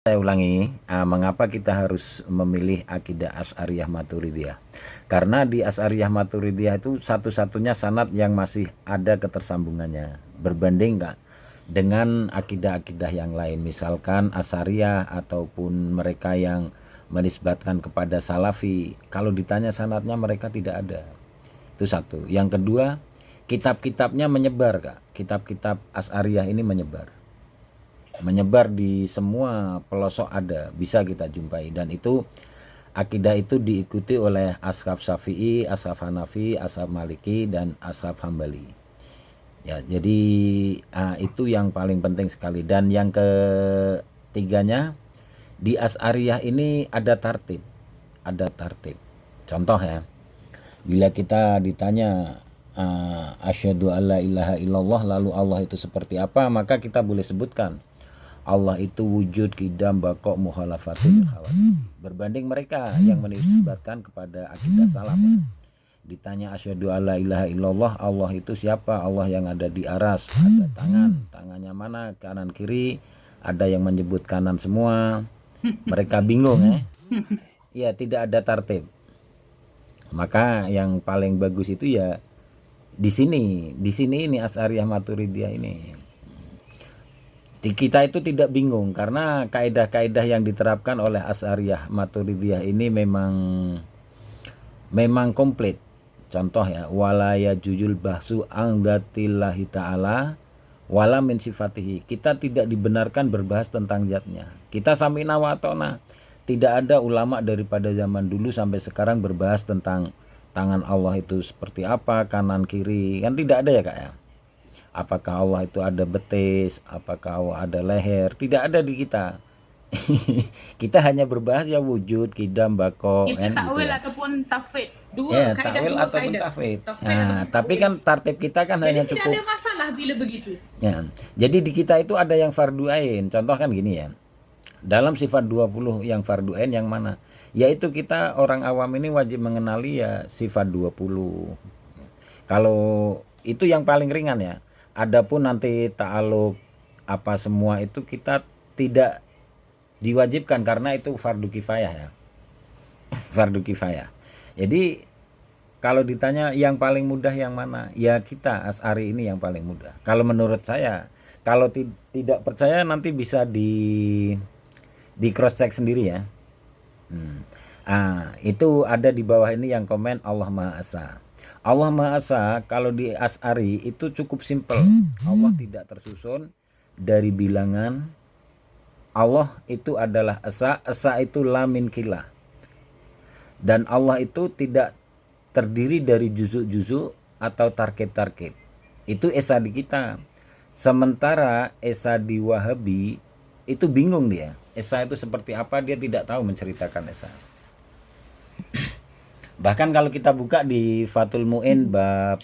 Saya ulangi, mengapa kita harus memilih akidah Asy'ariyah Maturidiyah? Karena di Asy'ariyah Maturidiyah itu satu-satunya sanad yang masih ada ketersambungannya. Berbanding nggak dengan akidah-akidah yang lain, misalkan Asy'ariyah ataupun mereka yang menisbatkan kepada Salafi. Kalau ditanya sanadnya mereka tidak ada. Itu satu. Yang kedua, kitab-kitabnya menyebar, Kak. Kitab-kitab Asy'ariyah ini menyebar di semua pelosok, ada, bisa kita jumpai. Dan itu akidah itu diikuti oleh ashab Syafi'i, ashab Hanafi, ashab Maliki, dan ashab Hambali. Ya, jadi itu yang paling penting sekali. Dan yang ketiganya, di Asy'ariyah ini ada tartib. Contoh ya, bila kita ditanya asyhadu alla ilaha illallah, lalu Allah itu seperti apa, maka kita boleh sebutkan Allah itu wujud, qidam, baqo, mukhalafatul khawatir. Berbanding mereka yang menisbatkan kepada akidah salaf. Ditanya asyhadu alla ilaha illallah, Allah itu siapa? Allah yang ada di aras, ada tangannya mana, kanan kiri, ada yang menyebut kanan semua. Mereka bingung ya. Ya, tidak ada tartib. Maka yang paling bagus itu ya di sini ini Asy'ariyah Maturidiyah ini. Kita itu tidak bingung karena kaidah-kaidah yang diterapkan oleh Asy'ariyah Maturidiyah ini memang komplit. Contoh ya, wala yajuzul bahsu an dzatillahi ta'ala wala min sifatihi. Kita tidak dibenarkan berbahas tentang zatnya. Kita sami'na wa ata'na. Tidak ada ulama daripada zaman dulu sampai sekarang berbahas tentang tangan Allah itu seperti apa, kanan kiri. Kan tidak ada ya, Kak ya. Apakah Allah itu ada betis, apakah Allah ada leher, tidak ada di kita. Kita hanya berbahas ya wujud, qidam, baqo, Kita takwil gitu ya. ataupun tafwid. Ya, takwil ataupun tafwid. Nah, tapi kan tartib kita kan Jadi hanya tidak cukup. ada masalah bila begitu. Ya. Jadi di kita itu ada yang fardu ain. Contoh kan gini ya. Dalam sifat 20 yang fardu ain yang mana? Yaitu kita orang awam ini wajib mengenali ya sifat 20. Kalau itu yang paling ringan ya. Adapun nanti ta'aluk apa semua itu kita tidak diwajibkan karena itu fardu kifayah ya. Fardu kifayah. Jadi kalau ditanya yang paling mudah yang mana? Ya kita Asy'ari ini yang paling mudah. Kalau menurut saya, kalau tidak percaya nanti bisa di cross check sendiri ya. Itu ada di bawah ini yang komen Allah Maha Esa. Allah Maha Esa kalau di Asy'ari itu cukup simpel. Allah tidak tersusun dari bilangan. Allah itu adalah Esa, Esa itu la min kilah. Dan Allah itu tidak terdiri dari juzuk-juzuk atau tarkib-tarkib. Itu Esa di kita. Sementara Esa di Wahabi itu bingung dia. Esa itu seperti apa, dia tidak tahu menceritakan Esa. Bahkan kalau kita buka di Fathul Mu'in bab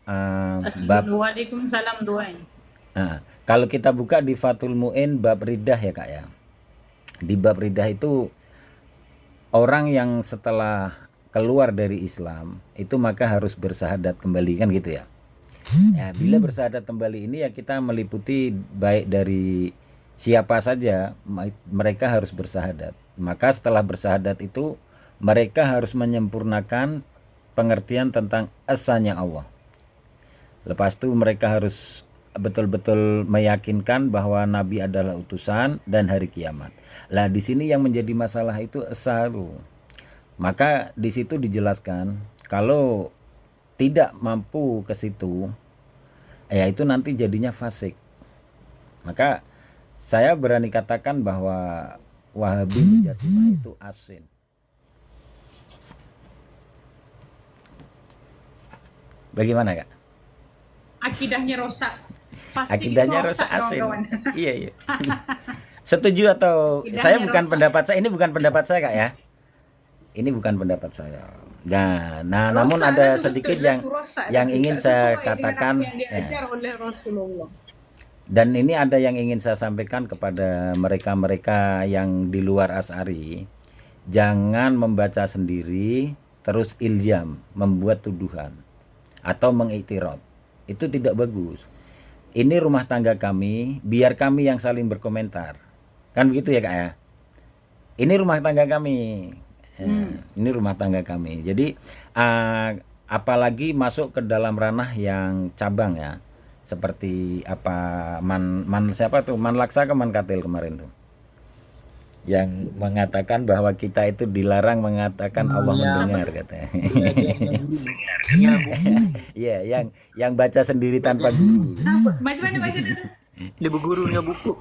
Waalaikumsalam doain. kalau kita buka di Fathul Mu'in bab ridah ya, Kak ya. Di bab ridah itu orang yang setelah keluar dari Islam itu maka harus bersahadat kembali, kan gitu ya. Ya, bila bersahadat kembali ini ya kita meliputi baik dari siapa saja, mereka harus bersahadat. Maka setelah bersahadat itu mereka harus menyempurnakan pengertian tentang esanya Allah. Lepas itu mereka harus betul-betul meyakinkan bahwa Nabi adalah utusan dan hari kiamat. Lah di sini yang menjadi masalah itu esa itu. Maka di situ dijelaskan kalau tidak mampu ke situ, ya itu nanti jadinya fasik. Maka saya berani katakan bahwa Wahabi Mujasimah itu asin. Bagaimana, Kak? Akidahnya rosak. Fasik Akidahnya itu rosak, asin. kawan-kawan. Iya. Setuju atau Akidahnya saya bukan rosak. pendapat saya, ini bukan pendapat saya, Kak ya. Ini bukan pendapat saya. Nah, namun Rosak ada itu sedikit betul, itu rosak, yang itu ingin tidak saya sesuai katakan dengan apa yang diajar oleh Rasulullah. dan ini ada yang ingin saya sampaikan kepada mereka-mereka yang di luar Asy'ari. Jangan membaca sendiri terus iljam, membuat tuduhan atau mengiktiraf. Itu tidak bagus. Ini rumah tangga kami, biar kami yang saling berkomentar. Kan begitu ya, Kak ya? Ini rumah tangga kami. Ini rumah tangga kami. Jadi apalagi masuk ke dalam ranah yang cabang ya. Seperti apa siapa tuh? Man Laksa ke Man Katil kemarin tuh. Yang mengatakan bahwa kita itu dilarang mengatakan Allah mendengar katanya. Iya, yang baca sendiri tanpa guru. Macam mana baca tu? Dia berguru dengan buku.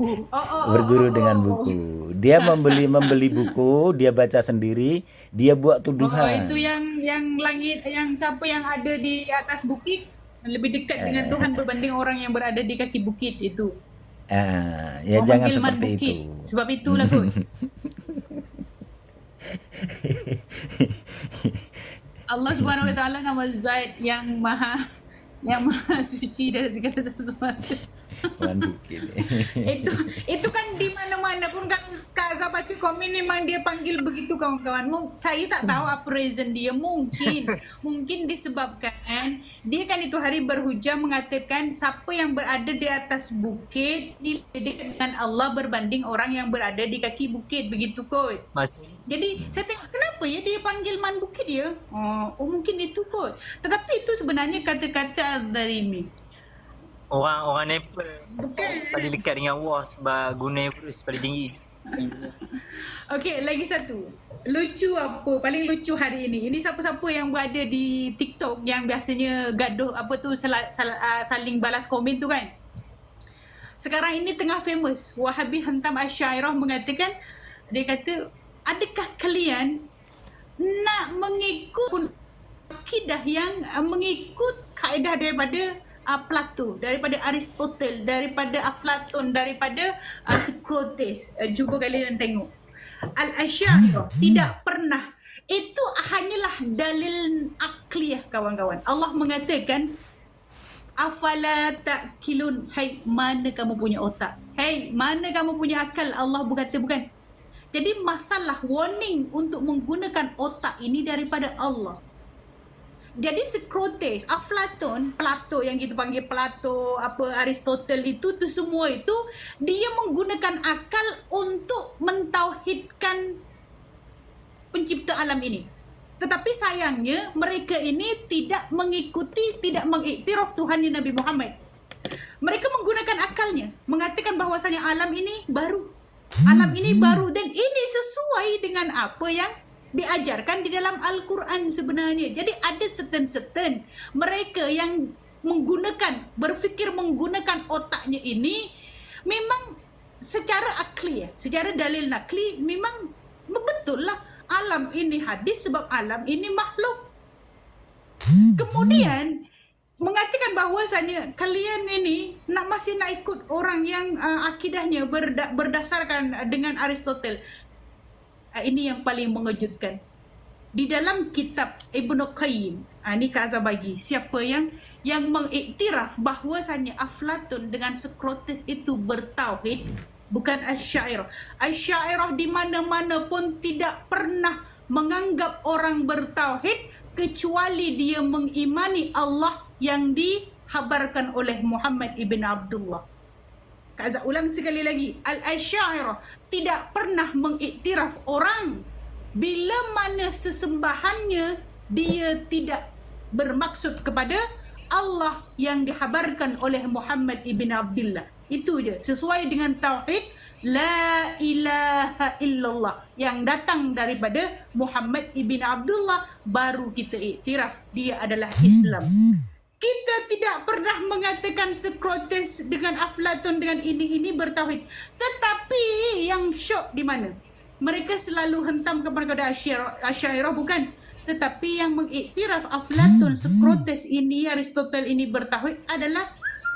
Berguru dengan buku. Dia membeli buku, dia baca sendiri, dia buat tuduhan. Itu yang langit, yang siapa yang ada di atas bukit lebih dekat dengan Tuhan berbanding orang yang berada di kaki bukit itu. Ya Orang jangan panggil man seperti bukit. itu. Sebab itulah kot. Allah Subhanahu Wa Taala nama Zat yang maha suci dari segala sesuatu. Man bukit. itu kan di mana-mana pun kan Kak Azhar baca komen memang dia panggil begitu kawan-kawan. Saya tak tahu apa reason dia, mungkin disebabkan dia kan itu hari berhujah mengatakan siapa yang berada di atas bukit ni lebih dekat dengan Allah berbanding orang yang berada di kaki bukit, begitu kot. Jadi saya tengok kenapa ya dia panggil man bukit dia. Oh mungkin itu kot. Tetapi itu sebenarnya kata-kata Al-Dharimi. Orang Nepal paling dekat dengan Allah sebab guna Everest paling tinggi. Okey, lagi satu. Lucu apa? Paling lucu hari ini. Ini siapa-siapa yang berada di TikTok yang biasanya gaduh apa tu saling balas komen tu kan. Sekarang ini tengah famous. Wahabi hentam Asy'ariyah mengatakan, dia kata, adakah kalian nak mengikut akidah yang mengikut kaedah daripada Plato, daripada Aristotle, daripada Aflatun, daripada Socrates. Cuba kalian tengok. Al-Asy'ariyah tidak pernah. Itu hanyalah dalil akliyah kawan-kawan. Allah mengatakan, afala ta'kilun. Hai, mana kamu punya otak? Hai, mana kamu punya akal? Allah berkata bukan. Jadi masalah warning untuk menggunakan otak ini daripada Allah. Jadi Socrates, Aflatun, Plato yang kita panggil Plato, Aristotle itu semua itu dia menggunakan akal untuk mentauhidkan pencipta alam ini. Tetapi sayangnya mereka ini tidak mengiktiraf Tuhan Nabi Muhammad. Mereka menggunakan akalnya, mengatakan bahwasanya alam ini baru. Alam ini baru dan ini sesuai dengan apa yang diajarkan di dalam Al-Quran sebenarnya. Jadi ada certain mereka yang berfikir menggunakan otaknya ini memang secara akli secara dalil nakli memang betul lah alam ini hadis sebab alam ini makhluk. Kemudian mengatakan bahawasanya kalian ini masih nak ikut orang yang akidahnya berdasarkan dengan Aristotle. Ini yang paling mengejutkan. Di dalam kitab Ibnu Qayyim, ini Kak Azhar bagi, siapa yang mengiktiraf bahwasanya Aflatun dengan Socrates itu bertauhid, bukan Asy'ariyah. Asy'ariyah di mana-mana pun tidak pernah menganggap orang bertauhid kecuali dia mengimani Allah yang dihabarkan oleh Muhammad ibn Abdullah. Kak Azhar ulang sekali lagi. Al-Asy'ariyah tidak pernah mengiktiraf orang bila mana sesembahannya dia tidak bermaksud kepada Allah yang dihabarkan oleh Muhammad ibn Abdullah. Itu je. Sesuai dengan tauhid La ilaha illallah yang datang daripada Muhammad ibn Abdullah, baru kita iktiraf dia adalah Islam. Kita tidak pernah mengatakan Socrates dengan Aflatun dengan ini bertauhid. Tetapi yang syok di mana? Mereka selalu hentam kepada Asy'ariyah bukan. Tetapi yang mengiktiraf Aflatun, Socrates ini, Aristotle ini bertauhid adalah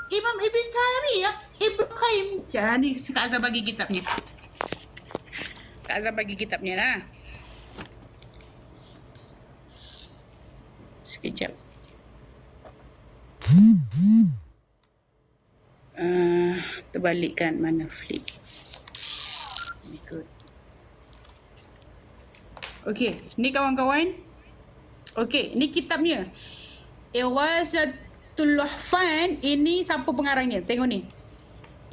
Imam Ibn Taymiyah, Ibnu Qayyim. Jadi Kak Azhar bagi kitabnya. Kak Azhar bagi kitabnya lah. Sekejap. Terbalikkan mana flip. Ikut. Okey, ni kawan-kawan. Okey, ni kitabnya. Ighasatul Lahfan, ini siapa pengarangnya? Tengok ni.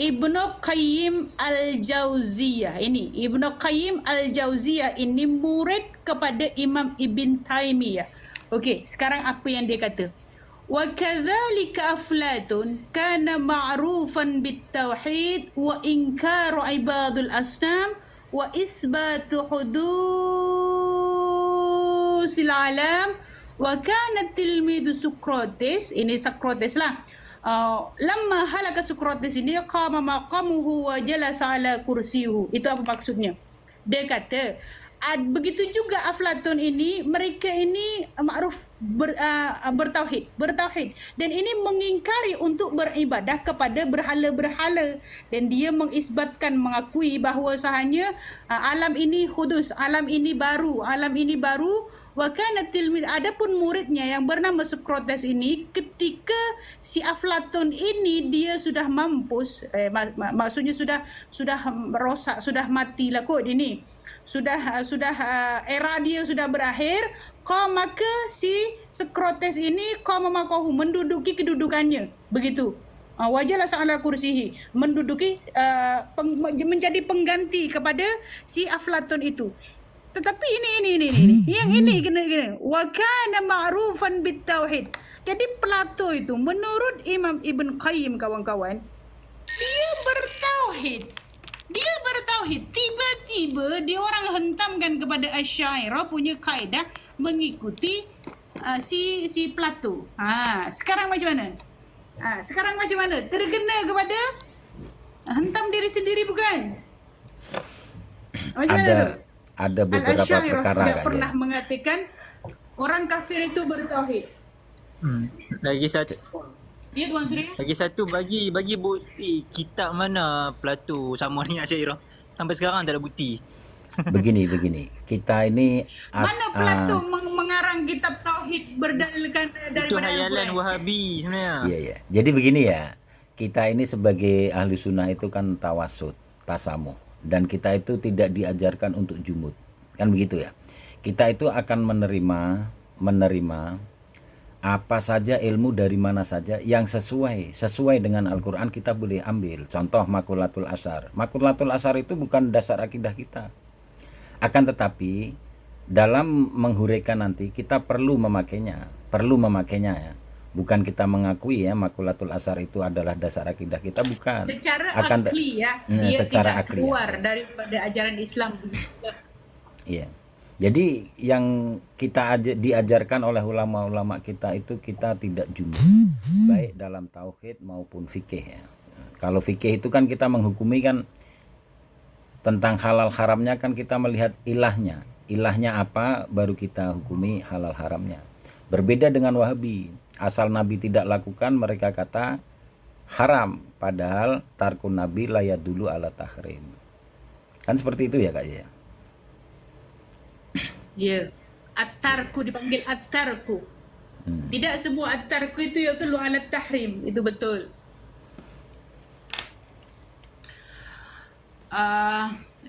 Ibnu Qayyim Al-Jauziyah. Ini Ibnu Qayyim Al-Jauziyah ini murid kepada Imam Ibn Taymiyah. Okey, sekarang apa yang dia kata? Wa kadzalika Aflatun kana ma'rufan bit-tauhid wa inkaru ibadul asnam wa isbatu hudusil alam wa kana tilmidu Sokrates. Ini Sokrates lah. Lama halaka Sokrates ini qama maqamuhu wa jalasa ala kursiyu. Itu apa maksudnya? Dia kata begitu juga Aflatun ini, mereka ini makruf bertauhid dan ini mengingkari untuk beribadah kepada berhala-berhala, dan dia mengisbatkan, mengakui bahawasanya alam ini hudus, alam ini baru. Wa kana tilmid, adapun muridnya yang bernama Sokrates ini, ketika si Aflatun ini dia sudah mampus, maksudnya sudah rosak, sudah mati lah kot ini. Sudah era dia sudah berakhir, maka si Sokrates ini maqahu, menduduki kedudukannya, begitu. Wajalah ala kursihi, menduduki menjadi pengganti kepada si Aflatun itu. Tetapi ini yang ini kena wa kana ma'rufan bit-tauhid. Jadi Plato itu menurut Imam Ibn Qayyim, kawan-kawan, dia bertauhid. Tiba-tiba dia orang hentamkan kepada Asy'ariyah punya kaedah mengikuti si Plato. Sekarang macam mana? Terkena kepada hentam diri sendiri, bukan? Macam mana tu? Ada beberapa perkara tidak pernah mengatakan orang kafir itu bertauhid. Lagi satu. Ya, Tuan Surya. Lagi satu, bagi bukti kitab mana Plato sama dengan Asy'ariyah. Sampai sekarang tak ada bukti. Begini. Kita ini mana Plato mengarang kitab tauhid berdalilkan daripada itu hayalan Wahabi sebenarnya. Iya. Jadi begini ya. Kita ini sebagai ahli sunnah itu kan tawasud, tasamuh, dan kita itu tidak diajarkan untuk jumud. Kan begitu ya. Kita itu akan menerima apa saja ilmu dari mana saja yang sesuai dengan Al-Quran, kita boleh ambil. Contoh Maqulatul Ashar. Maqulatul Ashar itu bukan dasar akidah kita. Akan tetapi dalam menghuraikan nanti kita perlu memakainya ya. Bukan kita mengakui ya Maqulatul Ashar itu adalah dasar akidah kita, bukan. Secara akli ya. Dia secara tidak akli, keluar daripada ajaran Islam. Iya. Jadi yang kita diajarkan oleh ulama-ulama kita itu kita tidak jumud, baik dalam tauhid maupun fikih ya. Kalau fikih itu kan kita menghukumi kan tentang halal haramnya, kan kita melihat ilahnya apa baru kita hukumi halal haramnya. Berbeda dengan Wahabi, asal Nabi tidak lakukan mereka kata haram, padahal tarkun Nabi la yadullu ala tahrim. Kan seperti itu ya Kak ya. Ya, at-tarku dipanggil at-tarku. Tidak semua at-tarku itu yaitu alat tahrim, itu betul.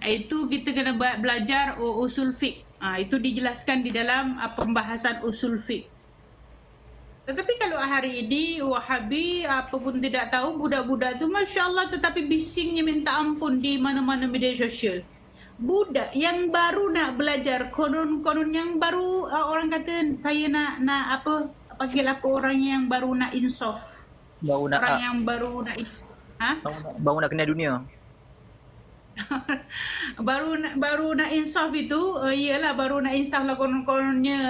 Itu kita kena belajar usul fiqh. Itu dijelaskan di dalam pembahasan usul fiqh. Tetapi kalau hari ini Wahabi apa pun tidak tahu, budak-budak tu Masya Allah, tetapi bisingnya minta ampun di mana-mana media sosial. Budak yang baru nak belajar, konon yang baru, orang kata saya nak apa, panggil apa, orang yang baru nak insaf, orang yang baru nak insaf, baru nak kenal dunia. baru nak insaf itu, iyalah baru nak insaf lah kononnya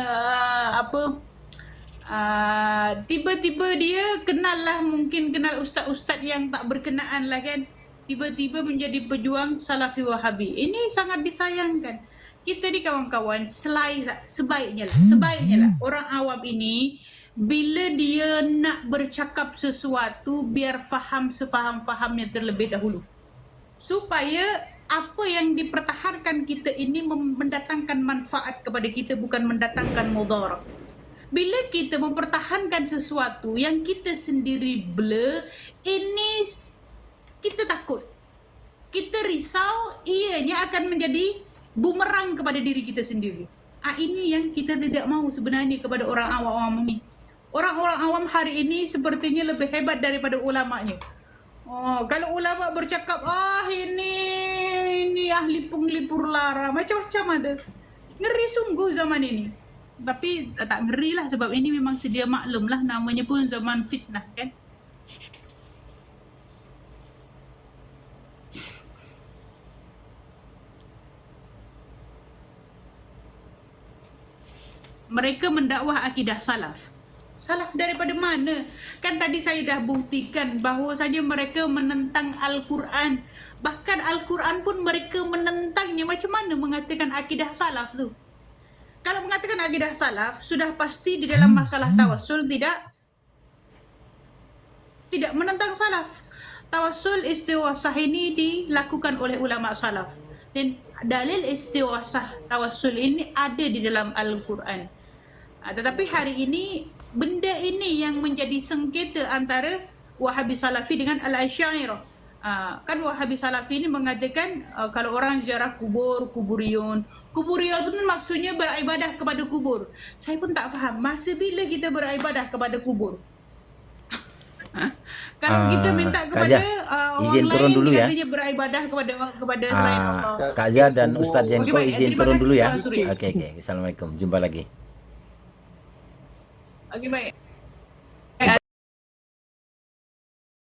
tiba-tiba dia mungkin kenal ustaz-ustaz yang tak berkenaan lah kan. Tiba-tiba menjadi pejuang Salafi Wahabi. Ini sangat disayangkan. Kita ni kawan-kawan, sebaiknya lah orang awam ini bila dia nak bercakap sesuatu biar faham sefaham-fahamnya terlebih dahulu. Supaya apa yang dipertahankan kita ini mendatangkan manfaat kepada kita, bukan mendatangkan mudarat. Bila kita mempertahankan sesuatu yang kita sendiri blur, ini kita takut, kita risau, ianya akan menjadi bumerang kepada diri kita sendiri. Ini yang kita tidak mahu sebenarnya kepada orang awam ini. Orang-orang awam hari ini sepertinya lebih hebat daripada ulamanya. Oh, kalau ulama bercakap, ini ahli penglipur lara, macam-macam ada. Ngeri sungguh zaman ini. Tapi tak ngeri lah sebab ini memang sedia maklum lah, namanya pun zaman fitnah kan. Mereka mendakwah akidah salaf. Salaf daripada mana? Kan tadi saya dah buktikan bahawasanya mereka menentang Al-Quran. Bahkan Al-Quran pun mereka menentangnya. Macam mana mengatakan akidah salaf tu? Kalau mengatakan akidah salaf, sudah pasti di dalam masalah tawassul tidak menentang salaf. Tawassul istighasah ini dilakukan oleh ulama salaf. Dan dalil istighasah tawassul ini ada di dalam Al-Quran. Tetapi hari ini benda ini yang menjadi sengketa antara Wahabi Salafi dengan Al-Asy'ariyah. Kan Wahabi Salafi ini mengatakan kalau orang ziarah kuburiyun itu maksudnya beribadah kepada kubur. Saya pun tak faham masa bila kita beribadah kepada kubur. Kalau kita minta kepada izin orang turun lain dulu ya. katanya beribadah kepada selain Allah. Kak Zia dan Ustadz Okey, Jenko baik. izin Terima turun kasih, dulu ya. Pak Suri. Oke. Assalamualaikum. Jumpa lagi. Okey, baik.